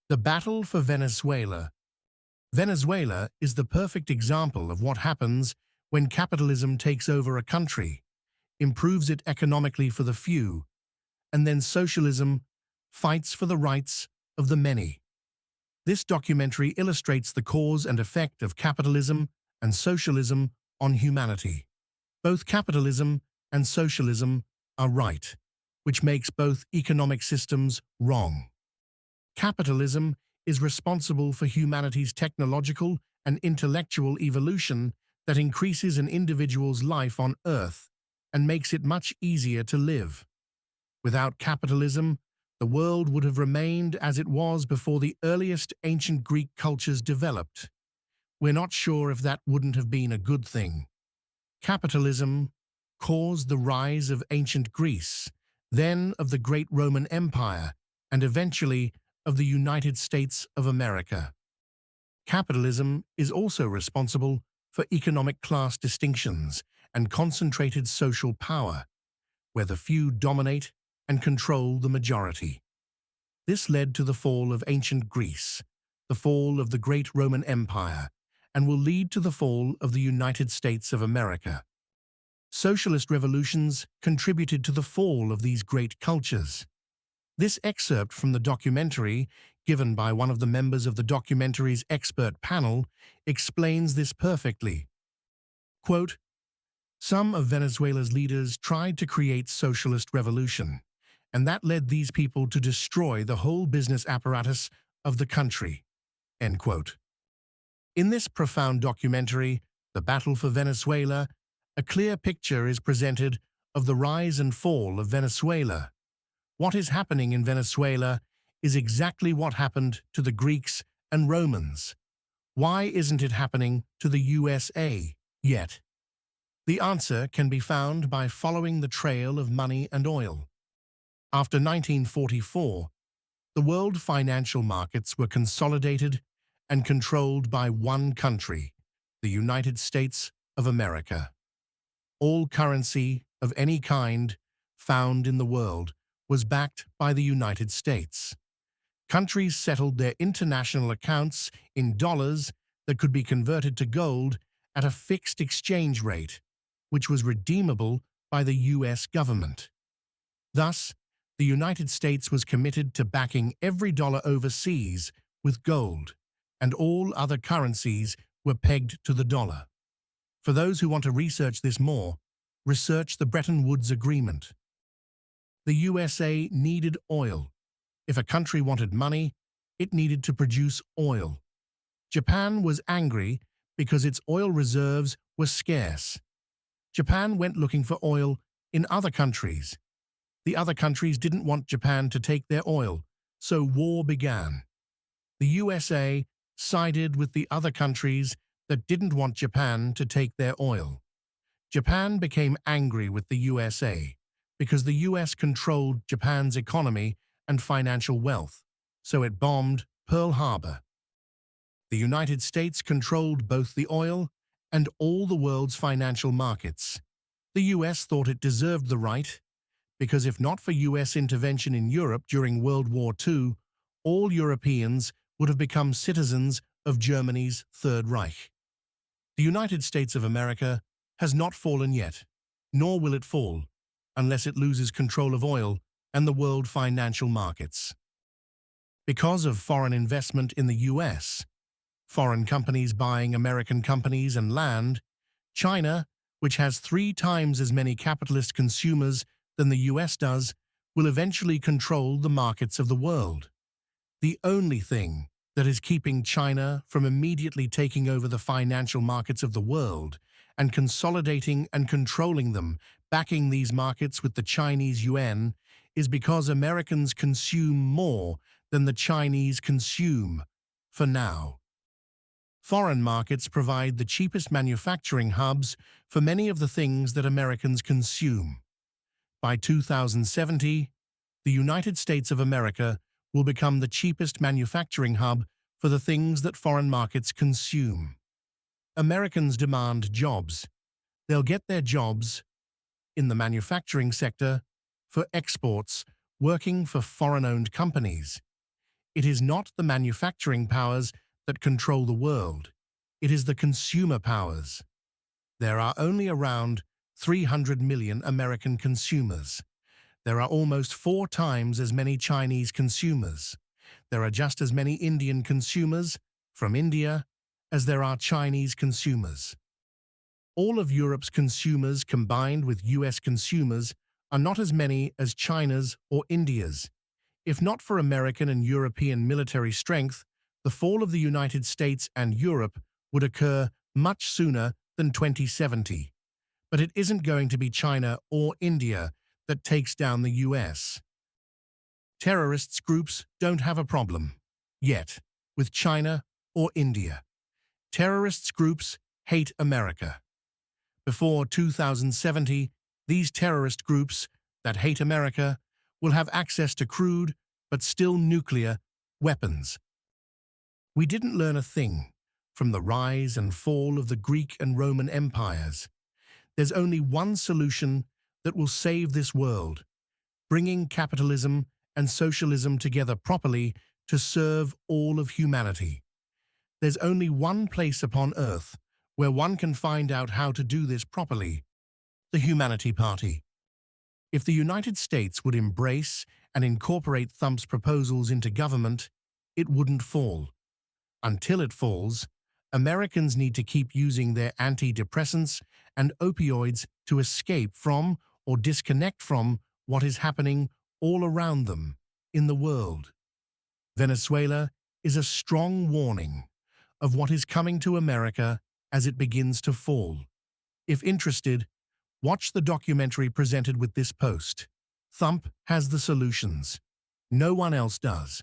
The battle for Venezuela. Venezuela is the perfect example of what happens when capitalism takes over a country, improves it economically for the few, and then socialism fights for the rights of the many. This documentary illustrates the cause and effect of capitalism and socialism on humanity. Both capitalism and socialism are right, which makes both economic systems wrong. Capitalism is responsible for humanity's technological and intellectual evolution that increases an individual's life on Earth and makes it much easier to live. Without capitalism, the world would have remained as it was before the earliest ancient Greek cultures developed. We're not sure if that wouldn't have been a good thing. Capitalism caused the rise of ancient Greece, then of the great Roman Empire, and eventually of the United States of America. Capitalism is also responsible for economic class distinctions and concentrated social power, where the few dominate and control the majority. This led to the fall of ancient Greece, the fall of the great Roman Empire, and will lead to the fall of the United States of America. Socialist revolutions contributed to the fall of these great cultures. This excerpt from the documentary, given by one of the members of the documentary's expert panel, explains this perfectly. Quote, "Some of Venezuela's leaders tried to create socialist revolution, and that led these people to destroy the whole business apparatus of the country." End quote. In this profound documentary, The Battle for Venezuela, a clear picture is presented of the rise and fall of Venezuela. What is happening in Venezuela is exactly what happened to the Greeks and Romans. Why isn't it happening to the USA yet? The answer can be found by following the trail of money and oil. After 1944, the world financial markets were consolidated and controlled by one country, the United States of America. All currency of any kind found in the world was backed by the United States. Countries settled their international accounts in dollars that could be converted to gold at a fixed exchange rate, which was redeemable by the U.S. government. Thus, the United States was committed to backing every dollar overseas with gold, and all other currencies were pegged to the dollar. For those who want to research this more, research the Bretton Woods Agreement. The USA needed oil. If a country wanted money, it needed to produce oil. Japan was angry because its oil reserves were scarce. Japan went looking for oil in other countries. The other countries didn't want Japan to take their oil, so war began. The USA sided with the other countries that didn't want Japan to take their oil. Japan became angry with the USA because the US controlled Japan's economy and financial wealth, so it bombed Pearl Harbor. The United States controlled both the oil and all the world's financial markets. The US thought it deserved the right, because if not for US intervention in Europe during World War II, all Europeans would have become citizens of Germany's Third Reich. The United States of America has not fallen yet, nor will it fall, unless it loses control of oil and the world financial markets. Because of foreign investment in the US, foreign companies buying American companies and land, China, which has 3 times as many capitalist consumers than the US does, will eventually control the markets of the world. The only thing that is keeping China from immediately taking over the financial markets of the world and consolidating and controlling them, backing these markets with the Chinese yuan, is because Americans consume more than the Chinese consume, for now. Foreign markets provide the cheapest manufacturing hubs for many of the things that Americans consume. By 2070, the United States of America will become the cheapest manufacturing hub for the things that foreign markets consume. Americans demand jobs. They'll get their jobs in the manufacturing sector for exports working for foreign-owned companies. It is not the manufacturing powers that control the world. It is the consumer powers. There are only around 300 million American consumers. There are almost 4 times as many Chinese consumers. There are just as many Indian consumers from India as there are Chinese consumers. All of Europe's consumers combined with US consumers are not as many as China's or India's. If not for American and European military strength, the fall of the United States and Europe would occur much sooner than 2070. But it isn't going to be China or India that takes down the US. Terrorists groups don't have a problem, yet, with China or India. Terrorists groups hate America. Before 2070, these terrorist groups that hate America will have access to crude, but still nuclear, weapons. We didn't learn a thing from the rise and fall of the Greek and Roman empires. There's only one solution that will save this world: bringing capitalism and socialism together properly to serve all of humanity. There's only one place upon Earth where one can find out how to do this properly: the Humanity Party. If the United States would embrace and incorporate Trump's proposals into government, it wouldn't fall. Until it falls, Americans need to keep using their antidepressants and opioids to escape from or disconnect from what is happening all around them in the world. Venezuela is a strong warning of what is coming to America as it begins to fall. If interested, watch the documentary presented with this post. Thump has the solutions. No one else does.